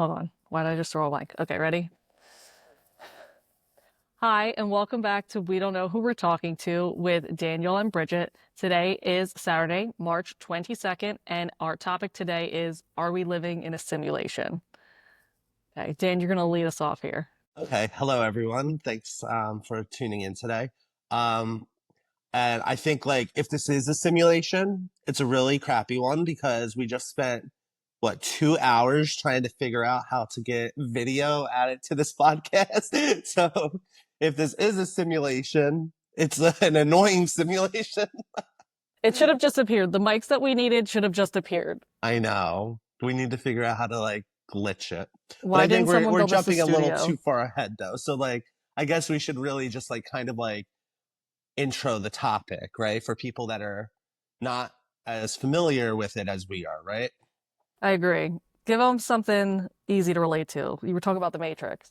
Hold on. Why did I just throw a blank? Okay, ready? Hi, and welcome back to We Don't Know Who We're Talking to with Daniel and Bridgette. Today is Saturday, March 22nd, and our topic today is Are we living in a simulation? Okay, Dan, you're going to lead us off here. Okay, hello everyone. Thanks for tuning in today. Um, and I think like if this is a simulation, it's a really crappy one because we just spent what 2 hours trying to figure out how to get video added to this podcast. So if this is a simulation, it's an annoying simulation. It should have just appeared. The mics that we needed should have just appeared. I know. We need to figure out how to like glitch it. But Why I think didn't we're someone we're build us a jumping a little too studio? far ahead though. So like I guess we should really just like kind of like intro the topic, right? For people that are not as familiar with it as we are, right? I agree. Give them something easy to relate to. You were talking about the Matrix.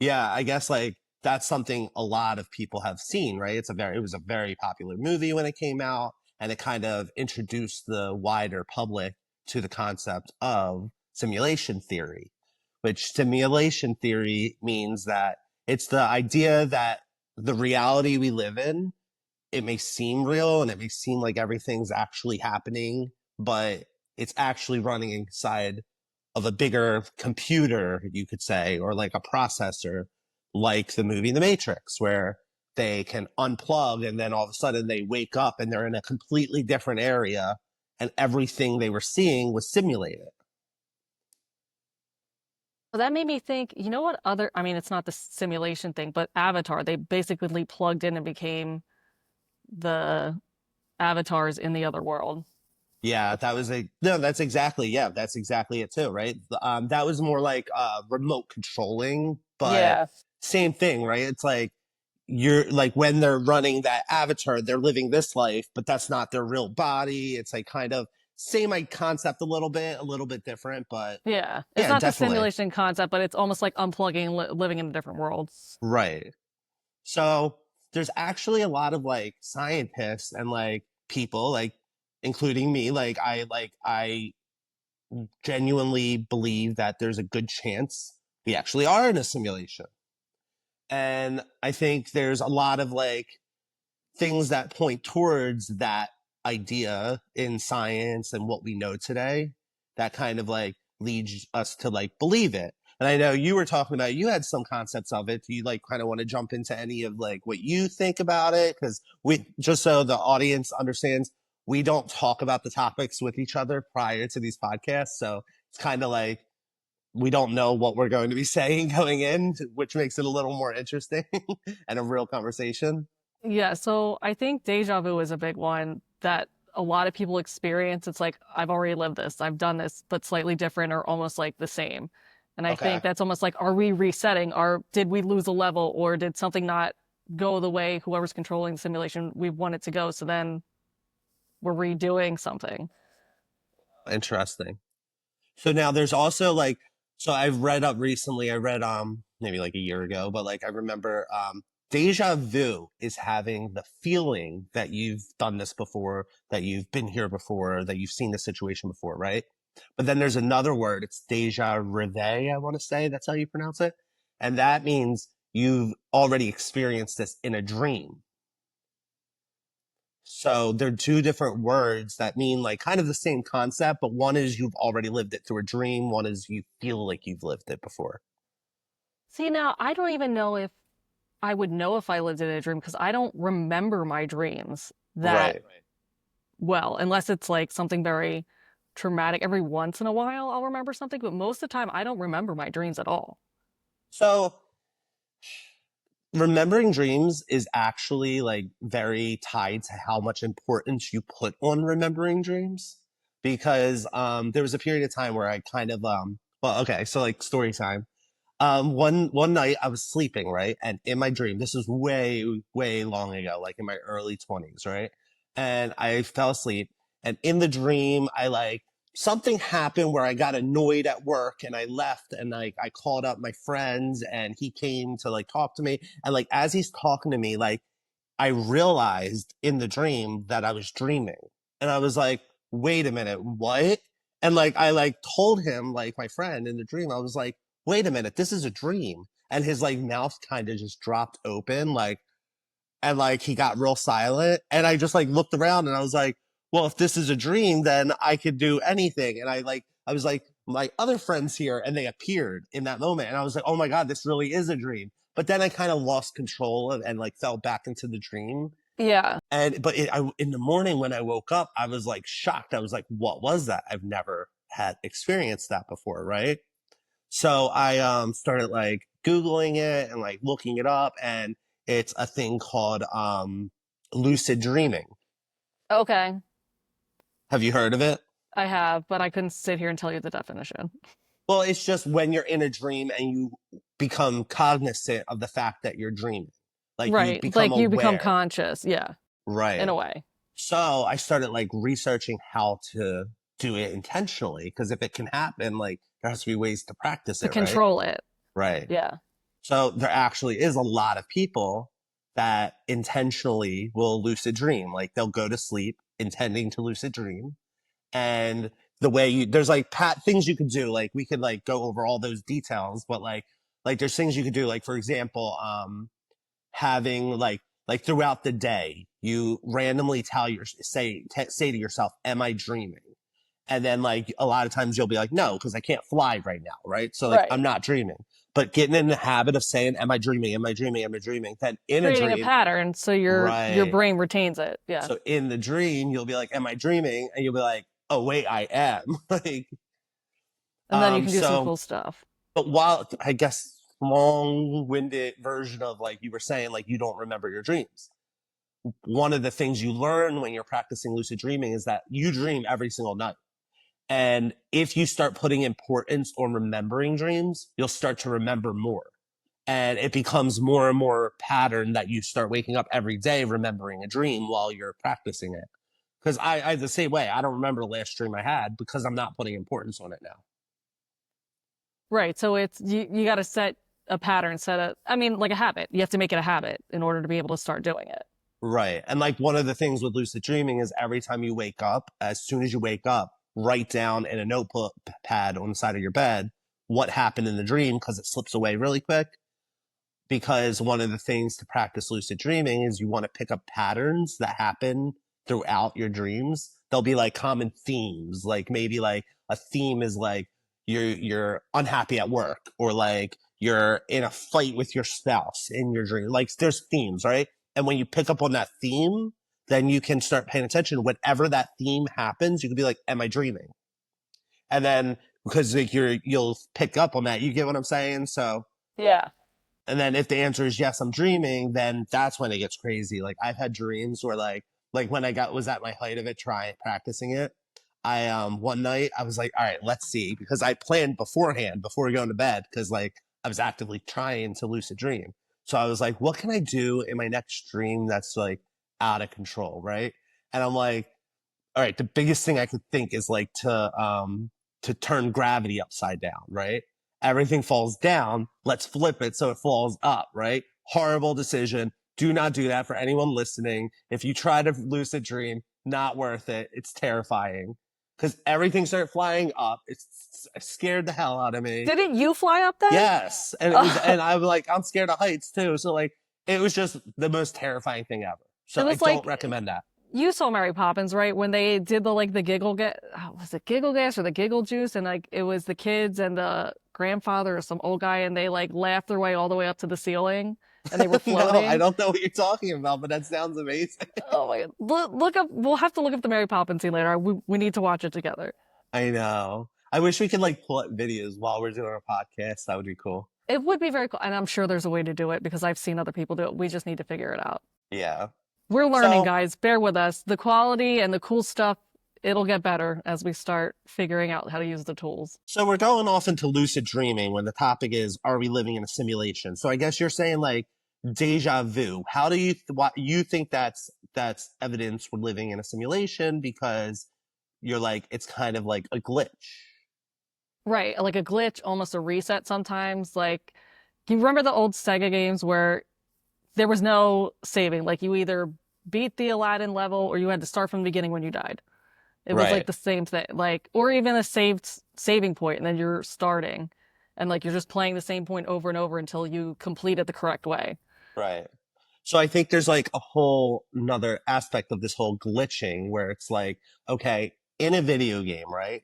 Yeah, I guess like that's something a lot of people have seen, right? It was a very popular movie when it came out, and it kind of introduced the wider public to the concept of simulation theory, which simulation theory means that it's the idea that the reality we live in, it may seem real and it may seem like everything's actually happening, but it's actually running inside of a bigger computer, you could say, or like a processor, like the movie The Matrix, where they can unplug and then all of a sudden they wake up and they're in a completely different area and everything they were seeing was simulated. So that made me think, you know what other, I mean, it's not the simulation thing, but Avatar, they basically plugged in and became the avatars in the other world. Yeah, that was a no. That's exactly it too, right? That was more like remote controlling, but Yeah. same thing, right? It's like you're like when they're running that avatar, they're living this life, but that's not their real body. It's like kind of same like concept, a little bit different, but Yeah. It's yeah, not the definitely simulation concept, but it's almost like unplugging, living in a different world. right. So there's actually a lot of like scientists and like people like including me like I genuinely believe that there's a good chance we actually are in a simulation. And I think there's a lot of like things that point towards that idea in science and what we know today that kind of like leads us to like believe it. And I know you were talking about you had some concepts of it. Do you like kind of want to jump into any of like what you think about it? Because we just so the audience understands, we don't talk about the topics with each other prior to these podcasts. So it's kind of like we don't know what we're going to be saying going in, which makes it a little more interesting and a real conversation. Yeah. So I think deja vu is a big one that a lot of people experience. It's like, I've already lived this, I've done this, but slightly different or almost like the same. And I think Okay. that's almost like, are we resetting? Did we lose a level or did something not go the way whoever's controlling the simulation we want it to go? So then we're redoing something. Interesting. So now there's also like, so I've read up recently, I read maybe like a year ago, but like I remember deja vu is having the feeling that you've done this before, that you've been here before, that you've seen this situation before, right? But then there's another word, it's deja reve, I want to say, that's how you pronounce it. And that means you've already experienced this in a dream. So they're two different words that mean like kind of the same concept, but one is you've already lived it through a dream, one is you feel like you've lived it before. See, now I don't even know if I would know if I lived in a dream because I don't remember my dreams that Right. well, unless it's like something very traumatic. Every once in a while, I'll remember something, but most of the time, I don't remember my dreams at all. So remembering dreams is actually like very tied to how much importance you put on remembering dreams. Because there was a period of time where I kind of well, okay, so like story time. One night I was sleeping, right? And in my dream, this was way long ago, like in my early 20s, right? And I fell asleep. And in the dream, I like something happened where I got annoyed at work and I left and like I called up my friends and he came to like talk to me. And like as he's talking to me, like I realized in the dream that I was dreaming. And I was like, wait a minute, what? And like I like told him, like my friend in the dream, I was like, wait a minute, this is a dream. And his like mouth kind of just dropped open, like, and like he got real silent. And I just like looked around and I was like, well, if this is a dream, then I could do anything. And I was like, my other friends here, and they appeared in that moment. And I was like, oh my God, this really is a dream. But then I kind of lost control and like fell back into the dream. Yeah. And but in the morning when I woke up, I was like shocked. I was like, "What was that? I've never had experienced that before, right?" So I started like googling it and like looking it up, and it's a thing called lucid dreaming. Okay. Have you heard of it? I have, but I couldn't sit here and tell you the definition. Well, it's just when you're in a dream and you become cognizant of the fact that you're dreaming, like you Right. become Like you become aware, conscious. Yeah. In right? a way. So I started like researching how to do it intentionally because if it can happen, like there has to be ways to practice To it, right? control it. Right. Yeah. So there actually is a lot of people that intentionally will lucid dream. Like they'll go to sleep intending to lucid dream. And the way there's like things you could do. Like we could like go over all those details, but like there's things you could do. Like for example, having like throughout the day you randomly say to yourself, am I dreaming? And then like a lot of times you'll be like, no, because I can't fly right now, right? So like Right. I'm not dreaming. But getting in the habit of saying, am I dreaming, am I dreaming, am I dreaming? Then in a Creating a dream, pattern so your right? brain retains it. Yeah. So in the dream you'll be like, am I dreaming? And you'll be like, oh wait, I am. Like And then you can do some so cool stuff. but while I guess long-winded version of like you were saying, like you don't remember your dreams, one of the things you learn when you're practicing lucid dreaming is that you dream every single night. And if you start putting importance on remembering dreams, you'll start to remember more. And it becomes more and more pattern that you start waking up every day remembering a dream while you're practicing it. Because I the same way, I don't remember the last dream I had because I'm not putting importance on it now. Right. So it's you got to set a pattern, I mean, like a habit. You have to make it a habit in order to be able to start doing it. Right. And like one of the things with lucid dreaming is every time you wake up, as soon as you wake up, write down in a notepad on the side of your bed what happened in the dream because it slips away really quick. Because one of the things to practice lucid dreaming is you want to pick up patterns that happen throughout your dreams. There'll be like common themes, like maybe like a theme is like you're unhappy at work or like you're in a fight with your spouse in your dream. Like there's themes, right? And when you pick up on that theme, then you can start paying attention. Whenever that theme happens, you can be like, am I dreaming? And then because like you'll pick up on that. You get what I'm saying? So Yeah. and then if the answer is yes, I'm dreaming, then that's when it gets crazy. Like I've had dreams where like when I was at my height of it, trying practicing it. I one night I was like, all right, let's see, because I planned beforehand before going to bed because like I was actively trying to lucid dream. So I was like, what can I do in my next dream that's like out of control, right? And I'm like, all right, the biggest thing I could think is like to turn gravity upside down, right? Everything falls down, let's flip it so it falls up, right? Horrible decision. Do not do that for anyone listening. If you try to lucid dream, not worth it. It's terrifying because everything started flying up. It scared the hell out of me. Didn't you fly up then? Yes, and it was, and I'm like, I'm scared of heights too. So like, it was just the most terrifying thing ever. It So I was don't like recommend that. you saw Mary Poppins, right? When they did the like the giggle get was it giggle gas or the giggle juice, and like it was the kids and the grandfather or some old guy, and they like laughed their way all the way up to the ceiling, and they were No, I floating. don't know what you're talking about, but that sounds amazing. Oh my God! Look up. We'll have to look up the Mary Poppins scene later. We need to watch it together. I know. I wish we could like pull up videos while we're doing our podcast. That would be cool. It would be very cool, and I'm sure there's a way to do it because I've seen other people do it. We just need to figure it out. Yeah. We're learning, So, guys. Bear with us. The quality and the cool stuff, it'll get better as we start figuring out how to use the tools. so we're going off into lucid dreaming when the topic is, are we living in a simulation? So I guess you're saying like deja vu. How do you what you think that's evidence we're living in a simulation because you're like it's kind of like a glitch. Right, like a glitch, almost a reset sometimes. Like, you remember the old Sega games where there was no saving? Like, you either beat the Aladdin level or you had to start from the beginning when you died. It was like Right. the same thing, like, or even a saving point, and then you're starting, and like you're just playing the same point over and over until you complete it the correct way. Right. So I think there's like a whole another aspect of this whole glitching where it's like, okay, in a video game, right?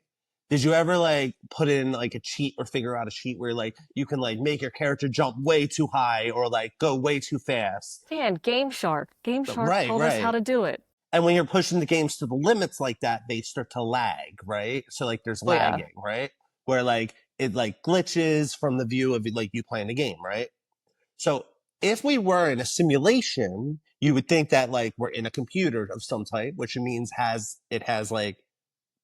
Did you ever like put in like a cheat or figure out a cheat where like you can like make your character jump way too high or like go way too fast? Man, Game Shark Right, told us how right. to do it. And when you're pushing the games to the limits like that, they start to lag, right? So like there's Oh yeah, lagging, right? Where like it like glitches from the view of like you playing the game, right? So if we were in a simulation, you would think that like we're in a computer of some type, which means has like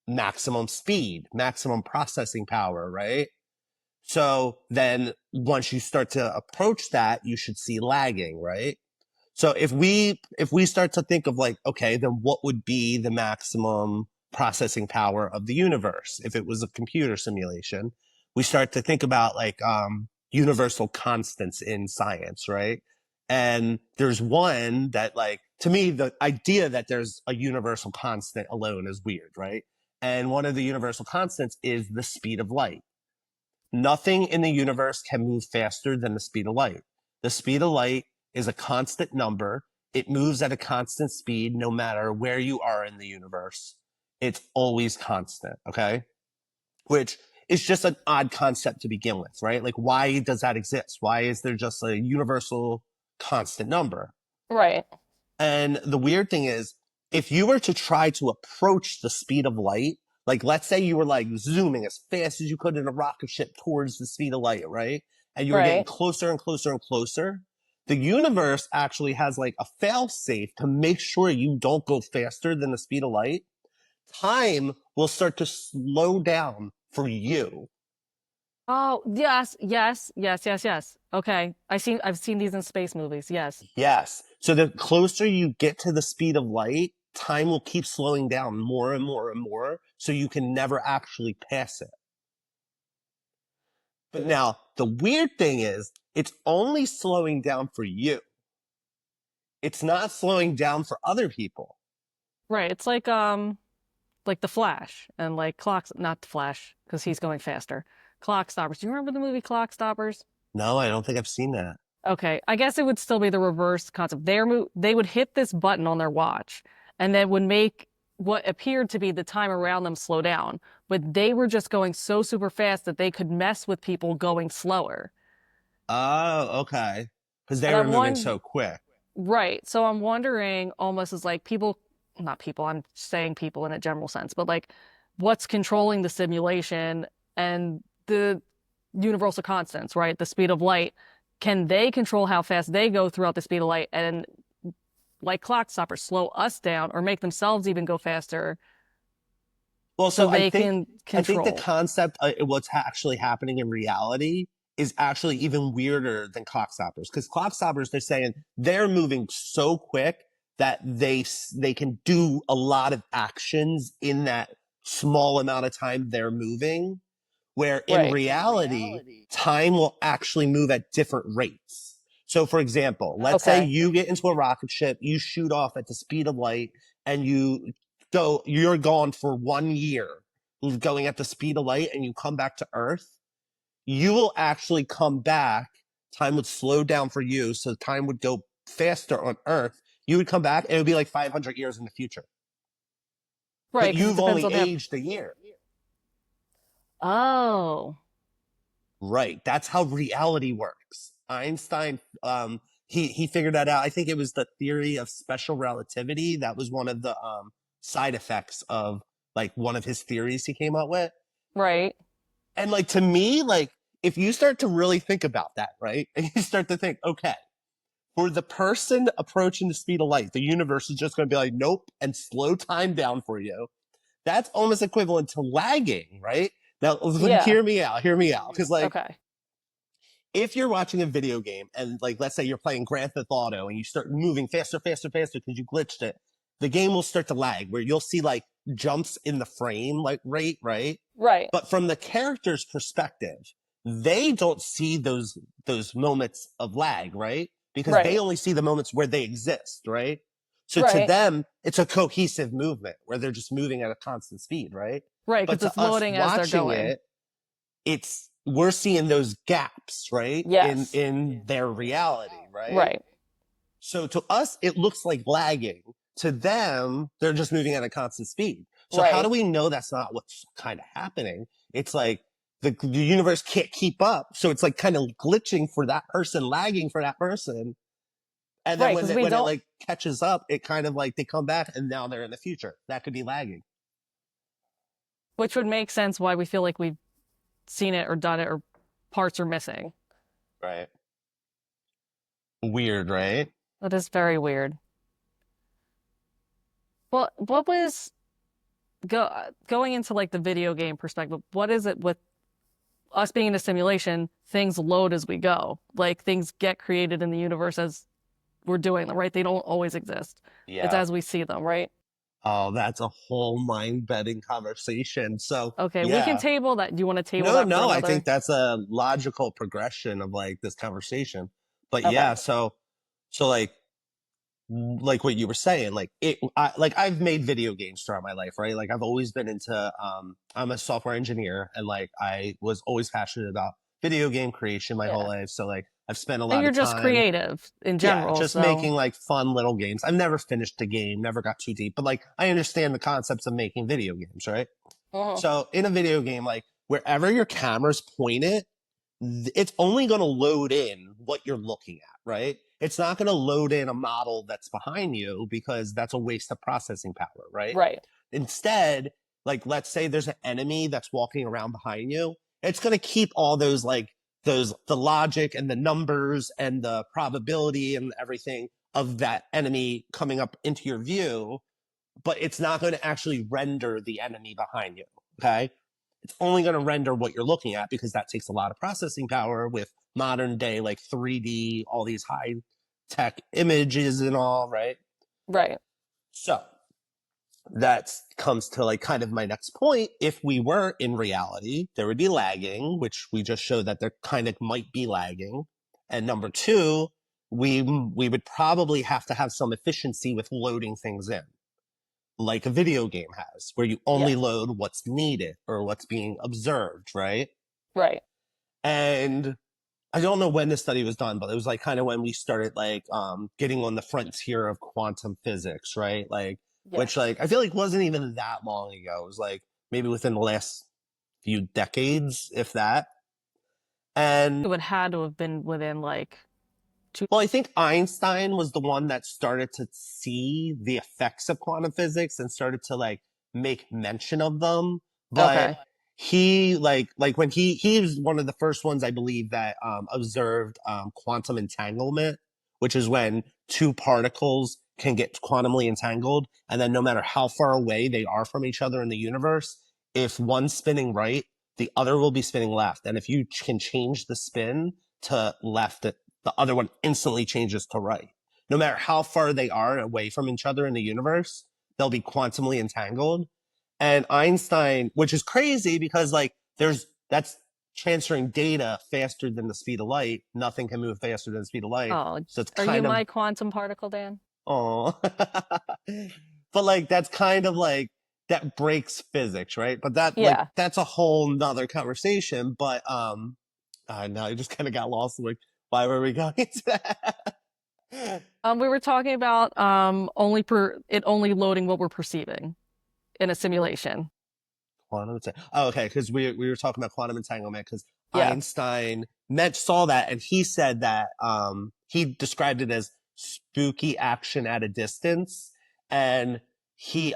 maximum speed, maximum processing power, right? So then once you start to approach that, you should see lagging, right? So if we start to think of like, okay, then what would be the maximum processing power of the universe if it was a computer simulation? We start to think about like universal constants in science, right? And there's one that like to me the idea that there's a universal constant alone is weird, right? And one of the universal constants is the speed of light. Nothing in the universe can move faster than the speed of light. The speed of light is a constant number. It moves at a constant speed no matter where you are in the universe. It's always constant, okay? Which is just an odd concept to begin with, right? Like, why does that exist? Why is there just a universal constant number? right, And the weird thing is, if you were to try to approach the speed of light, like let's say you were like zooming as fast as you could in a rocket ship towards the speed of light, right? And you were getting right. closer and closer and closer. The universe actually has like a fail safe to make sure you don't go faster than the speed of light. Time will start to slow down for you. Oh, yes, yes, yes, yes, yes. Okay. I've seen these in space movies. Yes. Yes. So the closer you get to the speed of light, time will keep slowing down more and more and more. So you can never actually pass it. But now the weird thing is it's only slowing down for you. It's not slowing down for other people. Right. It's like the Flash and like clocks, not the Flash because he's going faster. Clock Stoppers. Do you remember the movie Clock Stoppers? No, I don't think I've seen that. Okay, I guess it would still be the reverse concept. They would hit this button on their watch, and then would make what appeared to be the time around them slow down. But they were just going so super fast that they could mess with people going slower. Oh, okay. Because they And were I'm moving one so quick. right. So I'm wondering almost as like people, not people, I'm saying people in a general sense, but like what's controlling the simulation and the universal constants, right? The speed of light. Can they control how fast they go throughout the speed of light and like clock stoppers slow us down or make themselves even go faster Well, so so I they think can I think the control? concept what's actually happening in reality is actually even weirder than clock stoppers because clock stoppers they're saying they're moving so quick that they can do a lot of actions in that small amount of time they're moving where in Right. reality, time will actually move at different rates. So, for example, let's say Okay. you get into a rocket ship, you shoot off at the speed of light, and you're gone for 1 year, going at the speed of light, and you come back to Earth. You will actually come back. Time would slow down for you, so time would go faster on Earth. You would come back, and it would be like 500 years in the future. Right, But because it you've depends only on how. aged a year. Oh, Right. That's how reality works. Einstein, he figured that out. I think it was the theory of special relativity. That was one of the side effects of like one of his theories he came up with. right, And like to me, like if you start to really think about that, right, and you start to think, okay, for the person approaching the speed of light, the universe is just going to be like, nope, and slow time down for you. That's almost equivalent to lagging, right? Now, yeah, hear me out, because like okay, if you're watching a video game and like let's say you're playing Grand Theft Auto and you start moving faster, faster, faster because you glitched it, the game will start to lag where you'll see like jumps in the frame like rate, right? right, But from the character's perspective, they don't see those moments of lag, right? Because they right, only see the moments where they exist, right? So to Right. them, it's a cohesive movement where they're just moving at a constant speed, right? Right, But because to it's us loading as they're watching going. it, it's we're seeing those gaps, right? Yes. In their reality, right? Right. So to us, it looks like lagging. To them, they're just moving at a constant speed. So how do Right. we know that's not what's kind of happening? It's like the universe can't keep up. So it's like kind of glitching for that person, lagging for that person. And then Right, because we when it don't, like catches up, it kind of like they come back and now they're in the future. That could be lagging. which would make sense why we feel like we've seen it or done it or parts are missing. Right. Weird, right? That is very weird. Well, what was going into like the video game perspective? What is it with us being in a simulation? Things load as we go. Like things get created in the universe as we're doing them, right? They don't always exist. It's Yeah. as we see them, right? Oh, that's a whole mind bending conversation. So Okay, we can yeah. table that. Do you want to table No, that for no, I another? think that's a logical progression of like this conversation. But Okay. yeah, so like what you were saying, like I've made video games throughout my life, right? Like I've always been into I'm a software engineer and like I was always passionate about video game creation my whole Yeah. life. So like I've spent a And lot you're of just time, creative in yeah, general, just so making like fun little games. I've never finished a game, never got too deep, but like I understand the concepts of making video games, right? uh So in a video game, like wherever your camera's pointed, it's only going to load in what you're looking at, right? It's not going to load in a model that's behind you because that's a waste of processing power, right? right. Instead, like let's say there's an enemy that's walking around behind you, it's going to keep all those like those the logic and the numbers and the probability and everything of that enemy coming up into your view, but it's not going to actually render the enemy behind you. Okay. It's only going to render what you're looking at because that takes a lot of processing power with modern day, like 3D, all these high tech images and all, right? Right. So that comes to like kind of my next point. If we were in reality, there would be lagging, which we just showed that there kind of might be lagging. And number two, we would probably have to have some efficiency with loading things in like a video game has, where you only Yes. load what's needed or what's being observed, right? Right. And I don't know when this study was done, but it was like kind of when we started like getting on the frontier of quantum physics, right? Like which Yes. like I feel like wasn't even that long ago. It was like maybe within the last few decades, if that. And It would had to have been within like two. well, I think Einstein was the one that started to see the effects of quantum physics and started to like make mention of them. But Okay. he like when he was one of the first ones I believe that observed quantum entanglement, which is when two particles can get quantumly entangled, and then no matter how far away they are from each other in the universe, if one's spinning right, the other will be spinning left, and if you can change the spin to left, the other one instantly changes to right. No matter how far they are away from each other in the universe, they'll be quantumly entangled. And Einstein, which is crazy because like that's transferring data faster than the speed of light. Nothing can move faster than the speed of light. Oh, So it's are you kind of my quantum particle, Dan? oh, but like that's kind of like that breaks physics, right? But that like Yeah. that's a whole nother conversation. But no, I just kind of got lost. Like, why were we going into that? We were talking about only loading what we're perceiving in a simulation. Quantum oh, okay, because we were talking about quantum entanglement because Yeah. Einstein saw that and he said that he described it as spooky action at a distance. And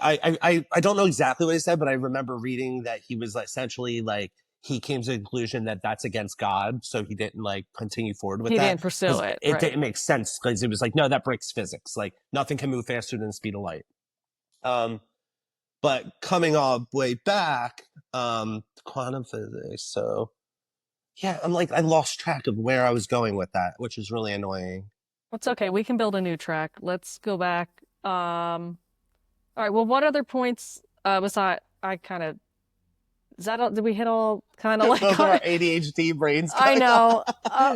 I don't know exactly what he said, but I remember reading that he was essentially like he came to the conclusion that that's against God, so he didn't like continue forward with He that didn't pursue because it, it right? didn't make sense because it was like no, that breaks physics. Like nothing can move faster than the speed of light. Um, but coming all the way back, quantum physics. So yeah, I'm like I lost track of where I was going with that, which is really annoying. It's okay. We can build a new track. Let's go back. All right. Well, what other points besides I kind of Is that all, did we hit all kind of like Both of our ADHD brains I going on. know,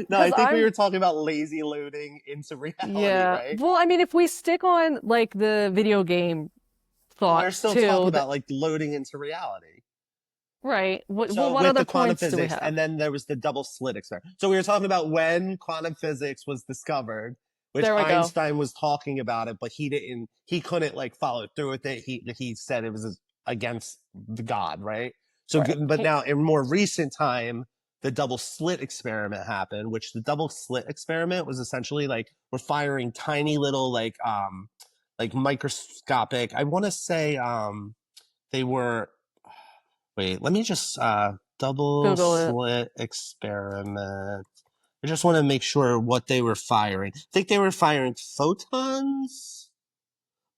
No, I because think we I'm were talking about lazy loading into reality, yeah. right? Well, I mean, if we stick on like the video game Well, thought we're still talking too, that about like loading into reality. right. Well, So what with other the quantum points do we physics, have? and then there was the double slit experiment. So we were talking about when quantum physics was discovered, which There we go. Einstein was talking about it, but he couldn't like follow through with it. He said it was against the God, right? So, Right. but now in more recent time, the double slit experiment happened, which the double slit experiment was essentially like we're firing tiny little like microscopic. I want to say they were. Wait, let me just double Google it. slit experiment. I just want to make sure what they were firing. I think they were firing photons.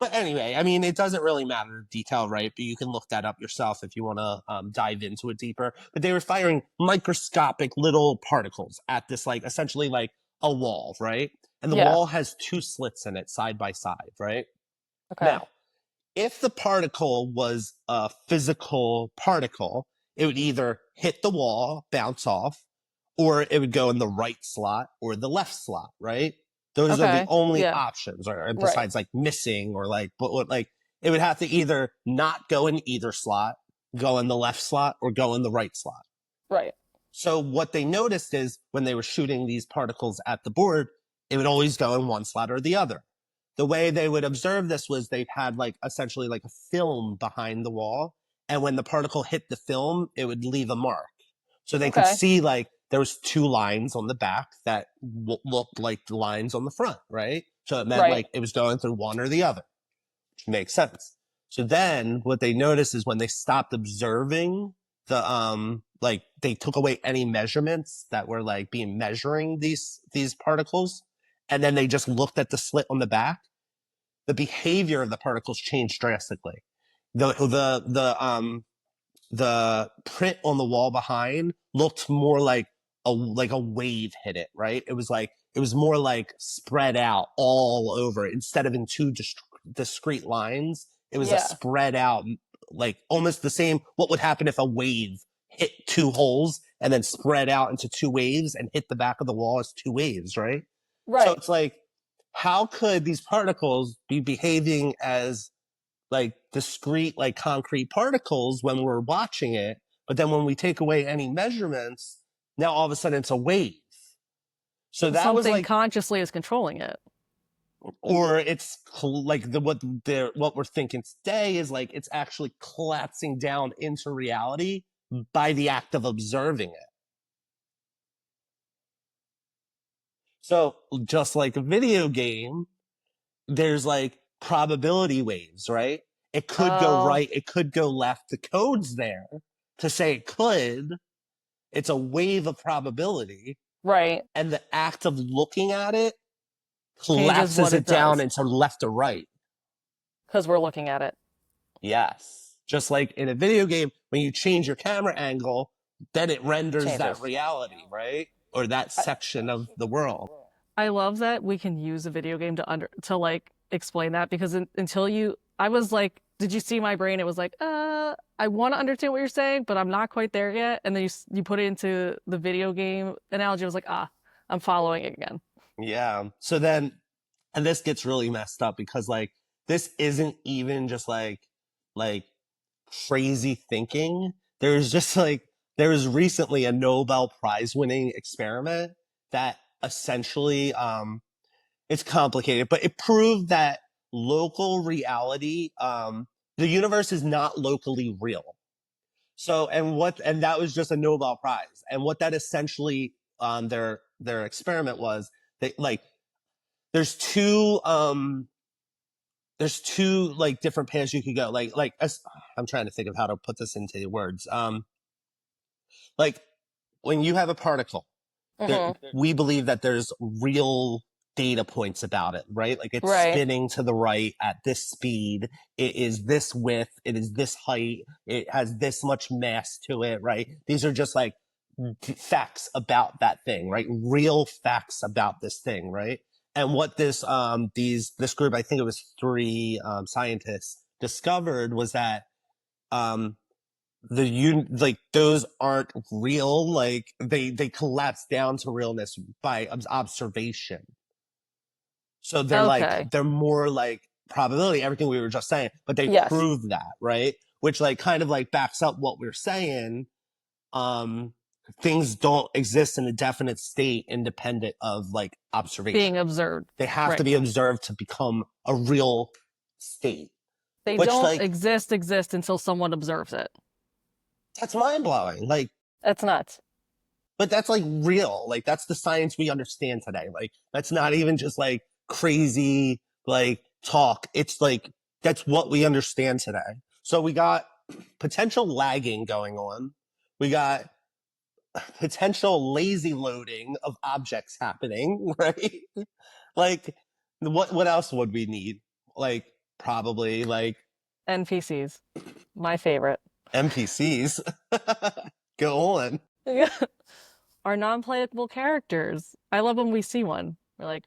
But anyway, I mean, it doesn't really matter the detail, right? But you can look that up yourself if you want to dive into it deeper. But they were firing microscopic little particles at this, like, essentially like a wall, right? And the Yeah. wall has two slits in it side by side, right? Okay. Now, if the particle was a physical particle, it would either hit the wall, bounce off, or it would go in the right slot or the left slot, right? Those are the Okay. only Yeah. options, or Right. besides like missing or like, but like it would have to either not go in either slot, go in the left slot, or go in the right slot. Right. So what they noticed is when they were shooting these particles at the board, it would always go in one slot or the other. The way they would observe this was they had like essentially like a film behind the wall. And when the particle hit the film, it would leave a mark. So they could Okay. see like there was two lines on the back that looked like the lines on the front, right? So it meant Right. like it was going through one or the other, which makes sense. So then what they noticed is when they stopped observing the like they took away any measurements that were like being measuring these particles, and then they just looked at the slit on the back, the behavior of the particles changed drastically. The print on the wall behind looked more like a wave hit it, right? It was more like spread out all over it. Instead of in two discrete lines, it was a Yeah. spread out, like almost the same what would happen if a wave hit two holes and then spread out into two waves and hit the back of the wall as two waves, right? So Right. it's like, how could these particles be behaving as like discrete, like concrete particles when we're watching it? But then when we take away any measurements, now all of a sudden it's a wave. So that was Something like, consciously is controlling it. or it's like what we're thinking today is like it's actually collapsing down into reality by the act of observing it. So just like a video game, there's like probability waves, right? It could go Oh, right, it could go left. The code's there to say it could. It's a wave of probability. right. And the act of looking at it Changes collapses what it it down does into left or right. because we're looking at it. Yes. Just like in a video game, when you change your camera angle, then it renders that Changes. reality, right? Or that I, section of the world. I love that we can use a video game to like explain that because until you, I was like, did you see my brain? It was like, I want to understand what you're saying, but I'm not quite there yet. And then you put it into the video game analogy. I was like, I'm following it again. Yeah. So then, and this gets really messed up because like this isn't even just like crazy thinking. There's just like there was recently a Nobel Prize winning experiment that essentially it's complicated, but it proved that local reality the universe is not locally real. So and that was just a Nobel Prize. And what that essentially their experiment was they like there's two like different paths you could go. I'm trying to think of how to put this into words. Like when you have a particle, there, Hmm. we believe that there's real data points about it, right? Like it's Right. spinning to the right at this speed. It is this width. It is this height. It has this much mass to it, right? These are just like facts about that thing, right? Real facts about this thing, right? And what this group, I think it was three scientists, discovered was that um, like those aren't real. Like they collapse down to realness by observation. So Okay. they're more like probability, everything we were just saying, but they Yes. prove that, right? Which like kind of like backs up what we're saying. Um, things don't exist in a definite state independent of like Being observation. observed. They have to Right. be observed to become a real state. They Which don't like exist until someone observes it. that's mind blowing. Like, That's nuts. but that's like real. Like that's the science we understand today. Like that's not even just like crazy like talk. It's like that's what we understand today. So we got potential lagging going on. We got potential lazy loading of objects happening, right? Like what else would we need? Like probably like NPCs. My favorite. NPCs. Go on. Are non-playable characters. I love when we see one. We're like,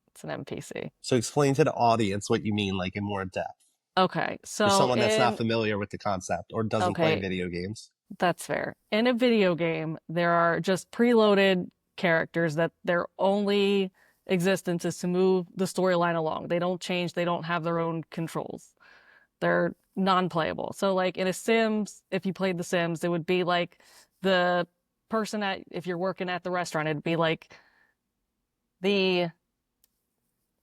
it's an NPC. So explain to the audience what you mean like in more depth. Okay. For So someone that's not in familiar with the concept or doesn't play okay, video games. that's fair. In a video game, there are just preloaded characters that their only existence is to move the storyline along. They don't change, they don't have their own controls. They're non-playable. So like in a Sims, if you played The Sims, it would be like the person at if you're working at the restaurant, it'd be like the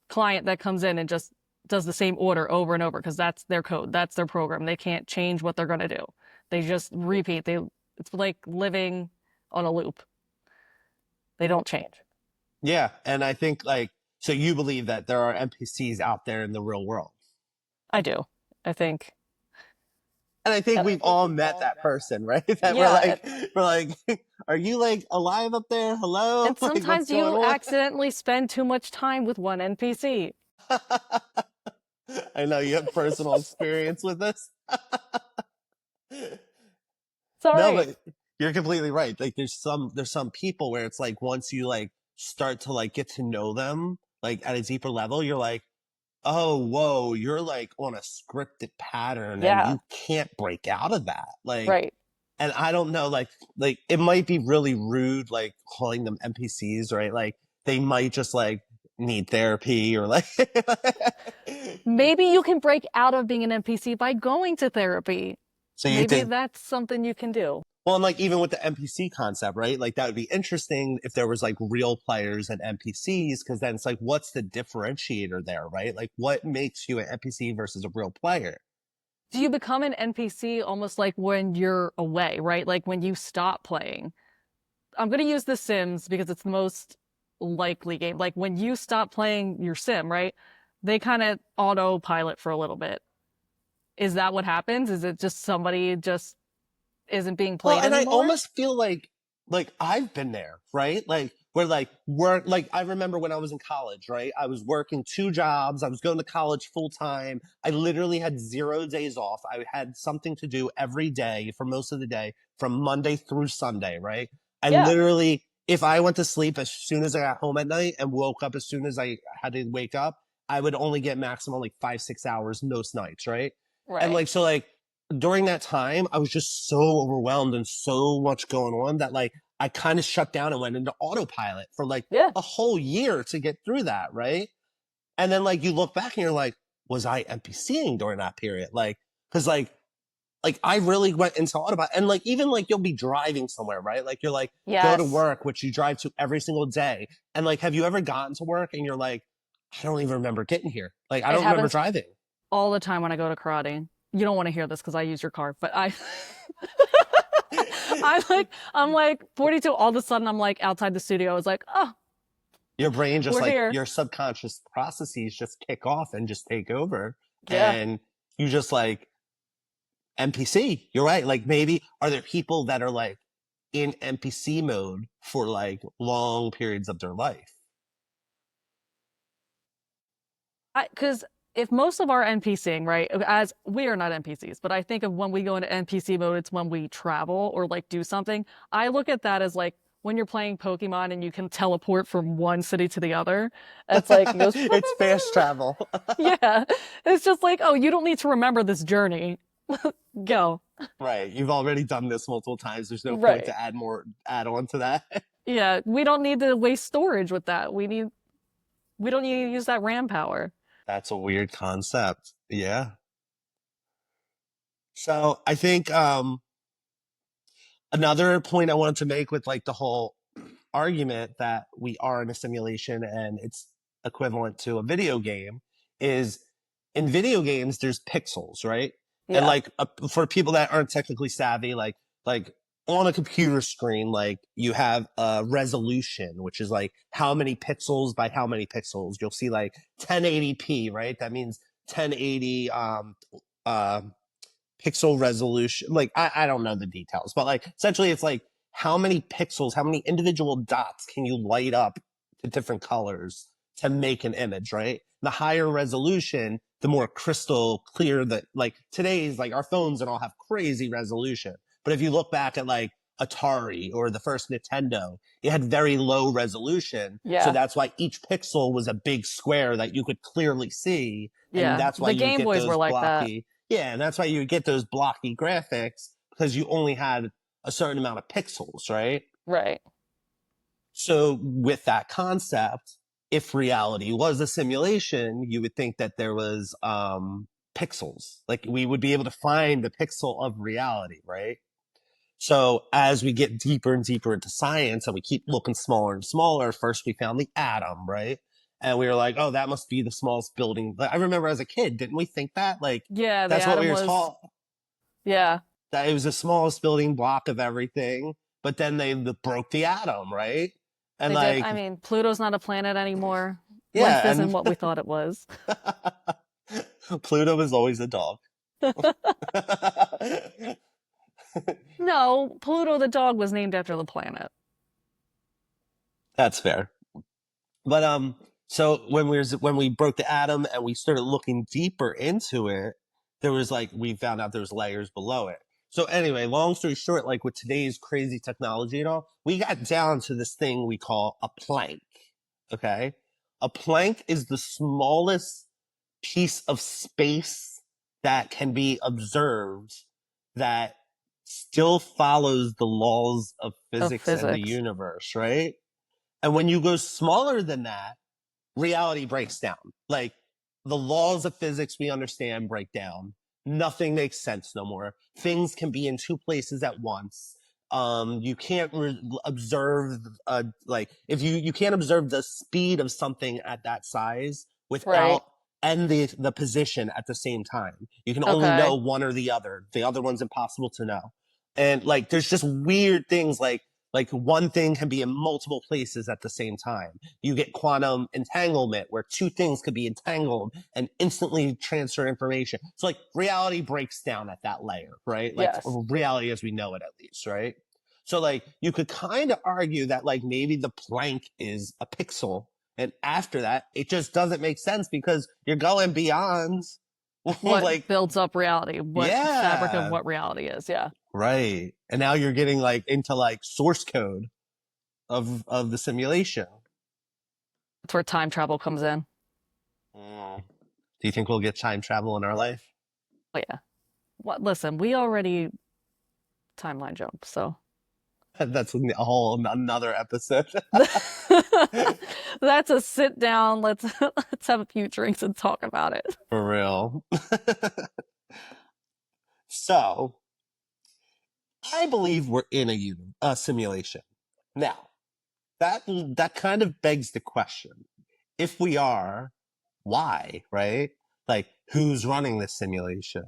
client that comes in and just does the same order over and over because that's their code, that's their program. They can't change what they're going to do. They just repeat. It's like living on a loop. They don't change. Yeah, and I think like so you believe that there are NPCs out there in the real world. I do. I think. And I think uh, we've all met that person, right? That yeah, we're like, are you like alive up there? Hello? and Like what's sometimes going you on? accidentally spend too much time with one NPC. I know you have personal experience with this. It's all No, right. but you're completely right. Like there's some people where it's like once you like start to like get to know them like at a deeper level, you're like, oh whoa, you're like on a scripted pattern and Yeah, you can't break out of that. Like right. and I don't know, like it might be really rude like calling them NPCs, right? Like they might just like need therapy or like Maybe you can break out of being an NPC by going to therapy. so you Maybe think that's something you can do. well, and like even with the NPC concept, right? Like that would be interesting if there was like real players and NPCs, because then it's like, what's the differentiator there, right? Like what makes you an NPC versus a real player? Do you become an NPC almost like when you're away, right? Like when you stop playing. I'm going to use The Sims because it's the most likely game. Like when you stop playing your sim, right? They kind of autopilot for a little bit. Is that what happens? Is it just somebody just isn't being Well, played and I anymore? almost feel like I've been there, right? Like where like work like I remember when I was in college, right? I was working two jobs, I was going to college full time. I literally had 0 days off. I had something to do every day for most of the day from Monday through Sunday, right? I Yeah, literally if I went to sleep as soon as I got home at night and woke up as soon as I had to wake up, I would only get maximum like 5 6 hours most nights, right? And right. like so like during that time, I was just so overwhelmed and so much going on that like I kind of shut down and went into autopilot for like Yeah. a whole year to get through that, right? And then like you look back and you're like, was I NPCing during that period? Like, because like I really went into autopilot, and like even like you'll be driving somewhere, right? Like you're like go to Yes. work, which you drive to every single day, and like have you ever gotten to work and you're like, I don't even remember getting here. Like I It don't remember happens driving. all the time when I go to karate. You don't want to hear this because I use your car, but I I'm like 42. All of a sudden I'm like outside the studio. It's like, oh, Your brain just we're like here. your subconscious processes just kick off and just take over, Yeah. and you just like NPC. You're right. Like maybe are there people that are like in NPC mode for like long periods of their life? Because if most of our NPCing, right, as we are not NPCs, but I think of when we go into NPC mode, it's when we travel or like do something. I look at that as like when you're playing Pokemon and you can teleport from one city to the other. It's like it goes, It's fast travel. yeah. It's just like, oh, you don't need to remember this journey. Go. Right. You've already done this multiple times. There's no point Right. to add on to that. Yeah, we don't need to waste storage with that. We don't need to use that RAM power. That's a weird concept. Yeah. So I think another point I wanted to make with like the whole argument that we are in a simulation and it's equivalent to a video game is in video games there's pixels, right? And Yeah. like for people that aren't technically savvy, like on a computer screen, like you have a resolution, which is like how many pixels by how many pixels. You'll see like 1080p, right? That means 1080 uh pixel resolution. Like I don't know the details, but like essentially it's like how many pixels, how many individual dots can you light up to different colors to make an image, right? The higher resolution, the more crystal clear that like today's like our phones and all have crazy resolution. But if you look back at like Atari or the first Nintendo, it had very low resolution. So Yeah. that's why each pixel was a big square that you could clearly see. And Yeah. that's why The you would Game get Boys were those like that. blocky, yeah, and that's why you get those blocky graphics because you only had a certain amount of pixels, right? Right. So with that concept, if reality was a simulation, you would think that there was pixels. Like we would be able to find the pixel of reality, right? So as we get deeper and deeper into science and we keep looking smaller and smaller, first we found the atom, right? And we were like, oh, that must be the smallest building. Like, I remember as a kid, didn't we think that? Like, Yeah, the that's what atom we were was taught, yeah. that it was the smallest building block of everything. But then they broke the atom, right? And They did. like, I mean, Pluto's not a planet anymore. Life yeah, isn't and what we thought it was. Pluto was always a dog. No, Pluto the dog was named after the planet. That's fair. But so when we broke the atom and we started looking deeper into it, there was like we found out there was layers below it. So anyway, long story short, like with today's crazy technology and all, we got down to this thing we call a Planck. Okay, a Planck is the smallest piece of space that can be observed that still follows the laws of Of physics and the physics. universe, right? And when you go smaller than that, reality breaks down. Like the laws of physics we understand break down. Nothing makes sense no more. Things can be in two places at once. You can't observe, like if you can't observe the speed of something at that size Right. without and the position at the same time. You can only know Okay. one or the other. The other one's impossible to know. And like there's just weird things like one thing can be in multiple places at the same time. You get quantum entanglement where two things could be entangled and instantly transfer information. So like reality breaks down at that layer, right? Like Yes. reality as we know it at least, right? So like you could kind of argue that like maybe the Planck is a pixel and after that it just doesn't make sense because you're going beyond What like builds up reality? What fabric of yeah, what reality is? Yeah. right. And now you're getting like into like source code of the simulation. That's where time travel comes in. Mm. Do you think we'll get time travel in our life? Oh yeah. What? Listen, we already timeline jump, so That's a whole another episode. that's a sit down. Let's have a few drinks and talk about it. For real. So I believe we're in a simulation. Now that kind of begs the question: if we are, why? Right? Like, who's running this simulation?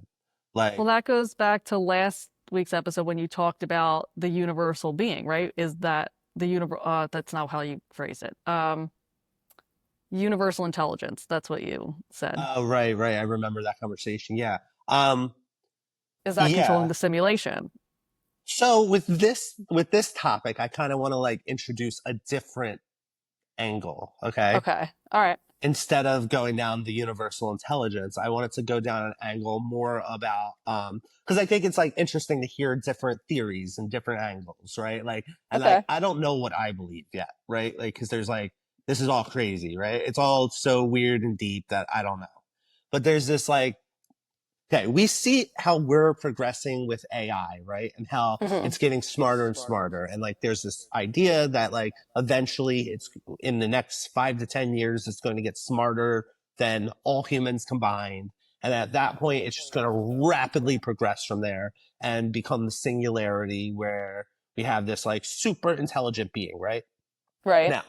Well, Like, that goes back to last week's episode when you talked about the universal being, right? Is that the universe? That's not how you phrase it. Universal intelligence. That's what you said. oh, right, right. I remember that conversation. Yeah. Um, Is that controlling yeah. the simulation? So with this topic, I kind of want to like introduce a different angle, okay? Okay. All right. Instead of going down the universal intelligence, I wanted to go down an angle more about because I think it's like interesting to hear different theories and different angles, right? Like and like Okay. I don't know what I believe yet, right? Like because there's like this is all crazy, right? It's all so weird and deep that I don't know. But there's this like Okay, we see how we're progressing with AI, right? And how Hmm. it's getting smarter and smarter. And like, there's this idea that like eventually it's in the next 5 to 10 years, it's going to get smarter than all humans combined. And at that point, it's just going to rapidly progress from there and become the singularity where we have this like super intelligent being, right? Right. Now,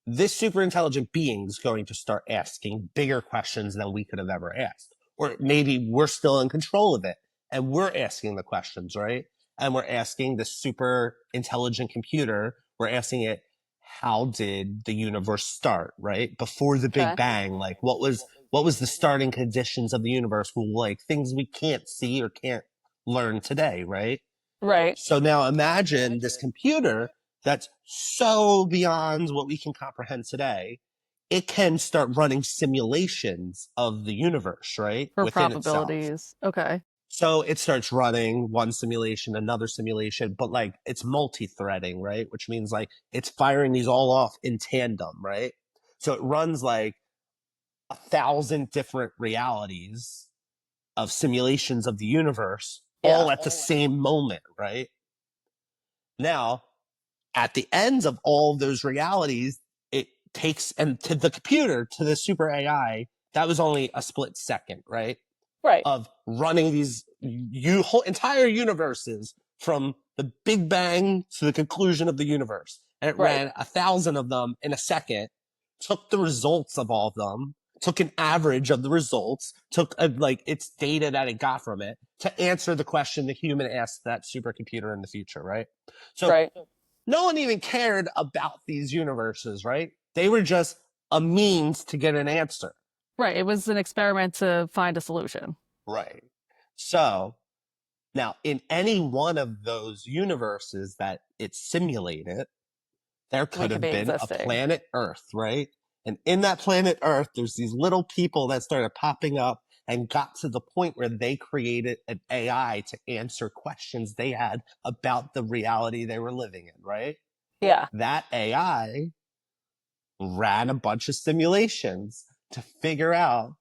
this super intelligent being is going to start asking bigger questions than we could have ever asked. Or maybe we're still in control of it and we're asking the questions, right? And we're asking the super intelligent computer, we're asking it, how did the universe start, right? Before the Big Okay. Bang, like what was the starting conditions of the universe? Well, like things we can't see or can't learn today, right? Right. So now imagine this computer that's so beyond what we can comprehend today. It can start running simulations of the universe, right? For Within itself. probabilities. Okay. So it starts running one simulation, another simulation, but like it's multi-threading, right? Which means like it's firing these all off in tandem, right? So it runs like 1,000 different realities of simulations of the universe Yeah. all at the same moment, right? Now, at the ends of all of those realities, it takes, and to the computer, to the super AI, that was only a split second, right? Right. Of running these whole entire universes from the Big Bang to the conclusion of the universe. And it Right. ran 1,000 of them in a second, took the results of all of them, took an average of the results, took like its data that it got from it to answer the question the human asked that supercomputer in the future, right? So Right. no one even cared about these universes, right? They were just a means to get an answer. Right. It was an experiment to find a solution. Right. So now, in any one of those universes that it simulated, there We could could have be been a existing. planet Earth, right? And in that planet Earth, there's these little people that started popping up and got to the point where they created an AI to answer questions they had about the reality they were living in, right? Yeah. That AI ran a bunch of simulations to figure out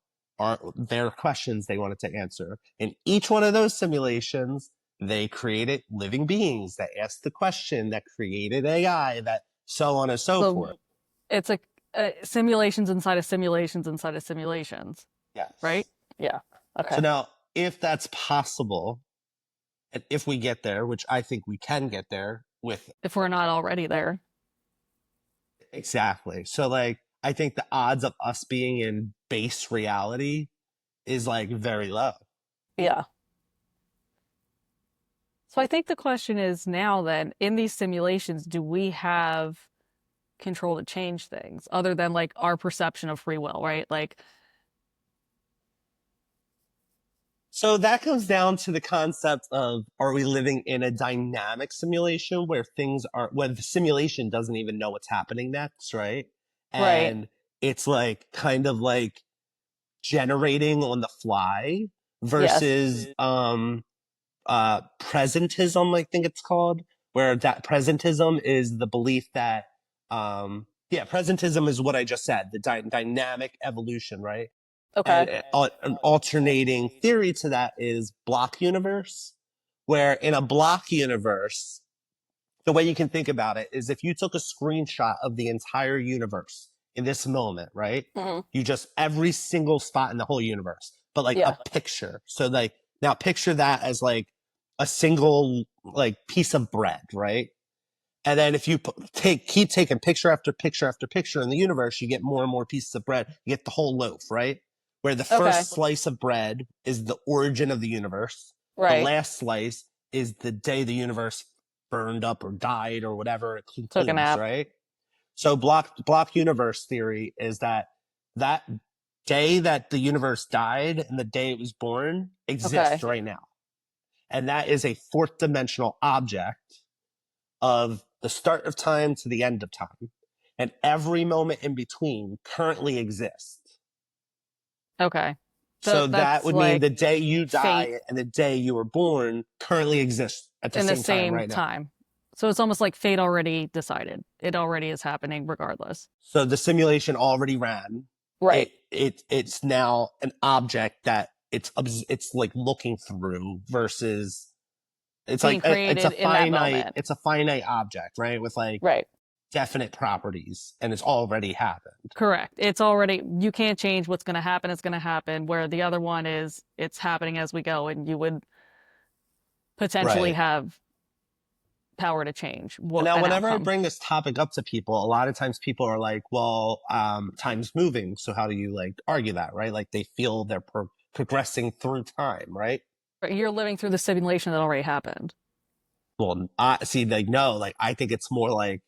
their questions they wanted to answer. In each one of those simulations, they created living beings that asked the question, that created AI, that so on and so So forth. it's simulations inside of simulations inside of simulations, right? Yes. Yeah. So Okay. now, if that's possible, and if we get there, which I think we can get there with If we're not already there. exactly. So, like, I think the odds of us being in base reality is like very low. Yeah. So I think the question is now then, in these simulations, do we have control to change things other than like our perception of free will, right? Like, So that comes down to the concept of, are we living in a dynamic simulation where things are, when the simulation doesn't even know what's happening next, right? right. And it's like kind of like generating on the fly Yes. versus presentism, I think it's called, where that presentism is the belief that yeah, presentism is what I just said, the dynamic evolution, right? Okay. And an alternating theory to that is block universe, where in a block universe, the way you can think about it is if you took a screenshot of the entire universe in this moment, right? Hmm. You just every single spot in the whole universe, but like a Yeah. picture. So like now picture that as like a single like piece of bread, right? And then if you keep taking picture after picture after picture in the universe, you get more and more pieces of bread. You get the whole loaf, right? Where the Okay. first slice of bread is the origin of the universe. The Right. last slice is the day the universe burned up or died or whatever it Took a concludes, nap. right? So block universe theory is that that day that the universe died and the day it was born exists Okay. right now. And that is a fourth dimensional object of the start of time to the end of time. And every moment in between currently exists. Okay. So that That's would mean like the day you fate die and the day you were born currently exist at the in the same time same right now. time. So it's almost like fate already decided. It already is happening regardless. So the simulation already ran. Right. It's now an object that it's like looking through versus it's Being like created in that moment. it's a finite object, right? With like Right. definite properties, and it's already happened. Correct. It's already, you can't change what's going to happen. It's going to happen. Where the other one is, it's happening as we go, and you would potentially Right. have power to change And what now, an whenever I outcome. bring this topic up to people, a lot of times people are like, "Well, time's moving, so how do you like argue that?" Right? Like they feel they're progressing through time, right? You're living through the simulation that already happened. Well, I see. Like no, like I think it's more like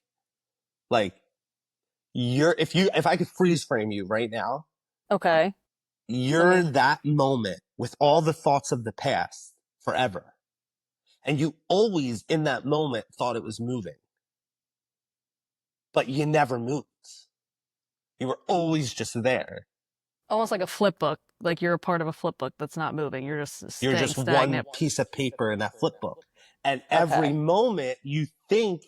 you're if I could freeze frame you right now, Okay. Let you're me. that moment with all the thoughts of the past forever, and you always in that moment thought it was moving, but you never moved. You were always just there. Almost like a flip book. Like you're a part of a flip book that's not moving. You're just You're staying just one stagnant. piece of paper in that flip book. And every Okay. moment you think,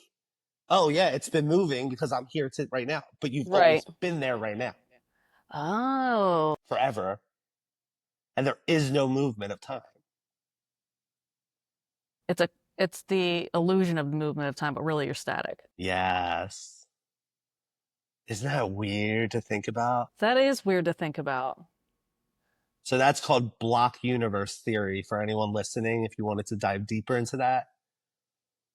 oh, yeah, it's been moving because I'm here to right now. But you've Right. always been there right now Oh, forever. And there is no movement of time. it's a it's the illusion of the movement of time, but really you're static. Yes. Isn't that weird to think about? That is weird to think about. So that's called block universe theory for anyone listening, if you wanted to dive deeper into that.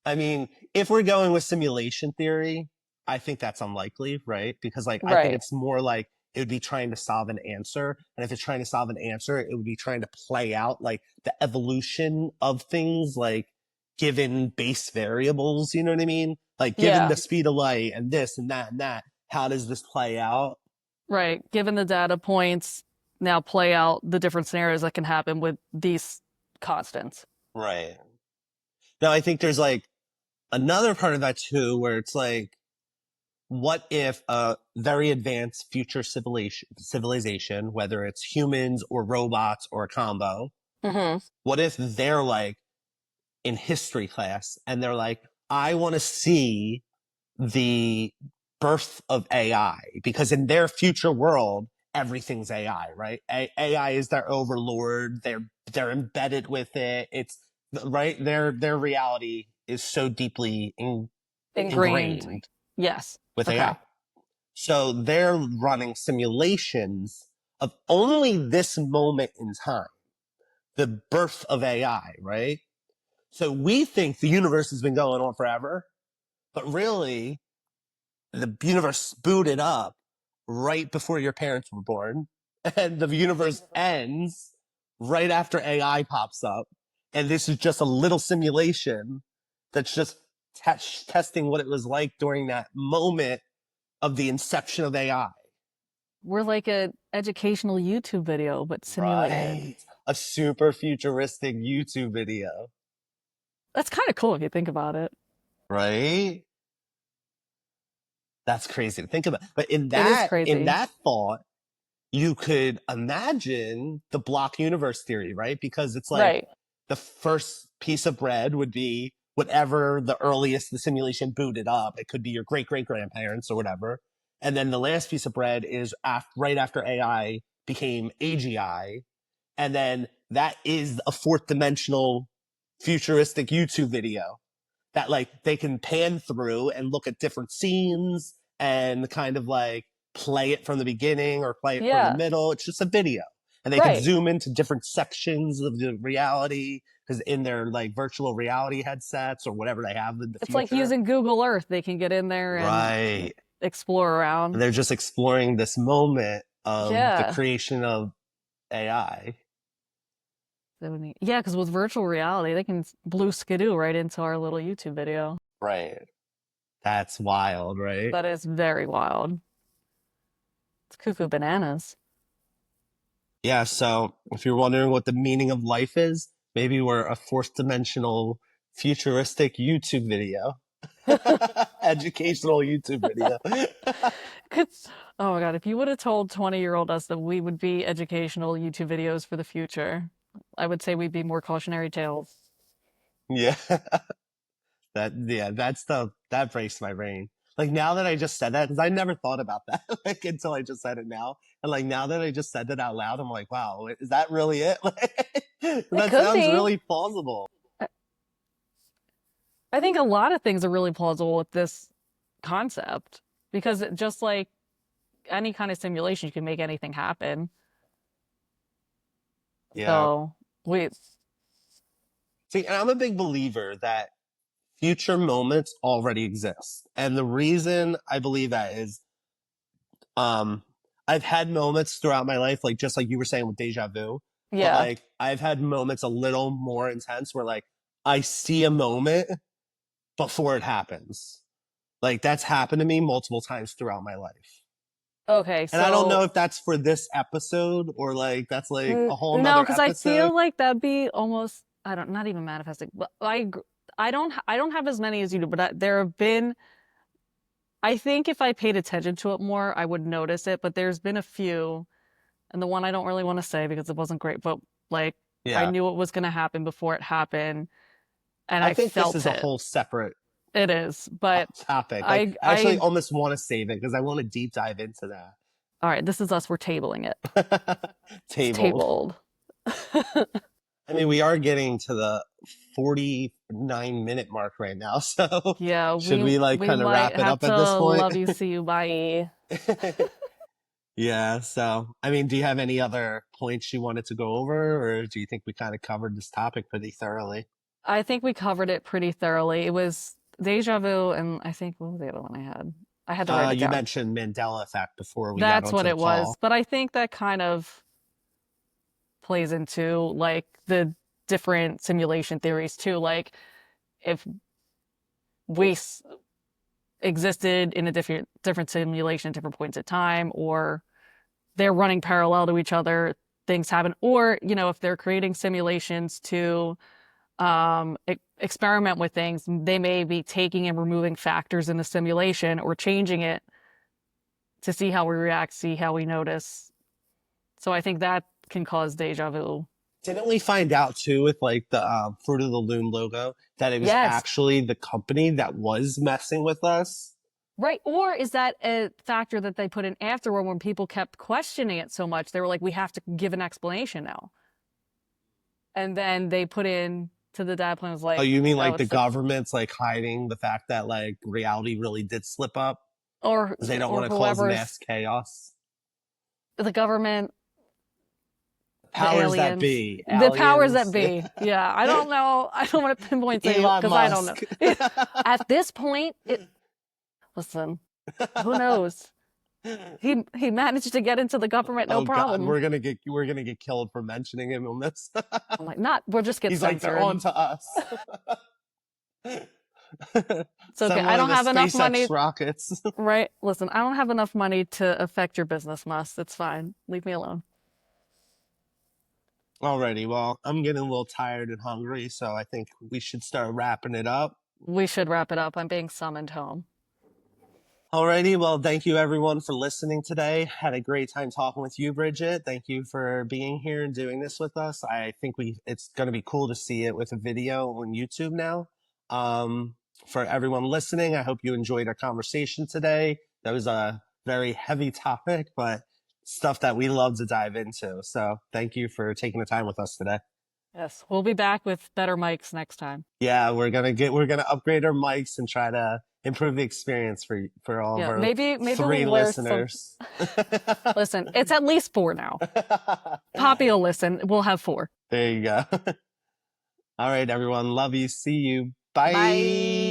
I mean, if we're going with simulation theory, I think that's unlikely, right? Because like I think Right. it's more like it would be trying to solve an answer. And if it's trying to solve an answer, it would be trying to play out like the evolution of things, like given base variables, you know what I mean? Like given Yeah. the speed of light and this and that, how does this play out? Right. Given the data points, now play out the different scenarios that can happen with these constants. Right. Now I think there's like another part of that too, where it's like, what if a very advanced future civilization, whether it's humans or robots or a combo, Hmm. what if they're like in history class and they're like, I want to see the birth of AI because in their future world, everything's AI, right? AI is their overlord. They're embedded with it. It's right. Their reality is so deeply Ingrained. ingrained Yes. with Okay. AI. So they're running simulations of only this moment in time, the birth of AI, right? So we think the universe has been going on forever, but really the universe booted up right before your parents were born, and the universe ends right after AI pops up. And this is just a little simulation that's just testing what it was like during that moment of the inception of AI. We're like a educational YouTube video, but simulated. Right. A super futuristic YouTube video. That's kind of cool if you think about it. Right? That's crazy to think about. But It is in crazy. that thought, you could imagine the block universe theory, right? Because it's like Right. the first piece of bread would be whatever the earliest the simulation booted up. It could be your great great grandparents or whatever. And then the last piece of bread is right after AI became AGI. And then that is a fourth dimensional futuristic YouTube video that like they can pan through and look at different scenes and kind of like play it from the beginning or play it from the Yeah. middle. It's just a video. And they can Right. zoom into different sections of the reality because in their like virtual reality headsets or whatever they have in the It's like future. using Google Earth. They can get in there and Right. explore And around. they're just exploring this moment of the Yeah. creation of AI. Yeah, because with virtual reality, they can blue skidoo right into our little YouTube video. Right. That's wild, right? That is very wild. It's cuckoo bananas. Yeah, so if you're wondering what the meaning of life is, maybe we're a fourth dimensional futuristic YouTube video. Educational YouTube video. Oh my God, if you would have told 20-year-old us that we would be educational YouTube videos for the future, I would say we'd be more cautionary tales. Yeah. That breaks my brain. Like now that I just said that, because I never thought about that like until I just said it now. And like now that I just said it out loud, I'm like, wow, is that really it? Like, It that could sounds be. really plausible. I think a lot of things are really plausible with this concept because just like any kind of simulation, you can make anything happen. Yeah. So we, See, and I'm a big believer that future moments already exist. And the reason I believe that is um I've had moments throughout my life, like just like you were saying with deja vu, but yeah. like I've had moments a little more intense where like I see a moment before it happens. Like that's happened to me multiple times throughout my life. Okay. And I don't know So if that's for this episode or like that's like a whole no, nother because I episode. feel like that'd be almost, I don't, not even manifesting, but I don't have as many as you do, but there have been, I think if I paid attention to it more, I would notice it, but there's been a few, and the one I don't really want to say because it wasn't great, but like I Yeah. knew it was going to happen before it happened and I I think this felt is a it. whole separate It is, but topic. Like I actually I, almost want to save it because I want to deep dive into all right, this is us, we're tabling it. that. It's Tabled. tabled. I mean, we are getting to the 49-minute mark right now. So Yeah, should we like we kind of might wrap it have up at this to point? love you, see you, bye. Yeah. So, I mean, do you have any other points you wanted to go over, or do you think we kind of covered this topic pretty thoroughly? I think we covered it pretty thoroughly. It was deja vu, and I think what was the other one I had? I had to write it You down. mentioned Mandela effect before we got That's onto what the it was. call. But I think that kind of plays into like the different simulation theories too. Like if we existed in a different simulation at different points in time, or they're running parallel to each other, things happen. Or, you know, if they're creating simulations to experiment with things, they may be taking and removing factors in the simulation or changing it to see how we react, see how we notice. So I think that can cause deja vu. Didn't we find out too with like the Fruit of the Loom logo that it was Yes. actually the company that was messing with us? Right. Or is that a factor that they put in afterward when people kept questioning it so much? They were like, we have to give an explanation now. And then they put in to the data plan was Oh, like, you mean no, like the it's the, government's like hiding the fact that like reality really did slip up because they don't or want to cause whoever's mass chaos? the government, the Powers that aliens, be, the powers that aliens, be. Yeah, I don't know. I don't want to pinpoint say Elon because I don't know. Musk. At this point, listen, who knows? He managed to get into the government, no Oh God, problem. we're gonna get killed for mentioning him on this. I'm like, not. We'll just get He's like, they're censored. on to us. It's okay. Send I one of don't the have enough money. SpaceX rockets. Right? Listen, I don't have enough money to affect your business, Mus. It's fine. Leave me alone. Alrighty, well, I'm getting a little tired and hungry, so I think we should start wrapping it up. We should wrap it up. I'm being summoned home. Alrighty, well, thank you everyone for listening today. Had a great time talking with you, Bridgette. Thank you for being here and doing this with us. I think it's going to be cool to see it with a video on YouTube now. For everyone listening, I hope you enjoyed our conversation today. That was a very heavy topic, but stuff that we love to dive into. So thank you for taking the time with us today. Yes, we'll be back with better mics next time. Yeah, we're gonna upgrade our mics and try to improve the experience for all of Yeah, our maybe three we'll wear some. listeners. Listen, it's at least 4 now. Poppy will listen. We'll have 4. There you go. All right, everyone. Love you. See you. Bye. Bye.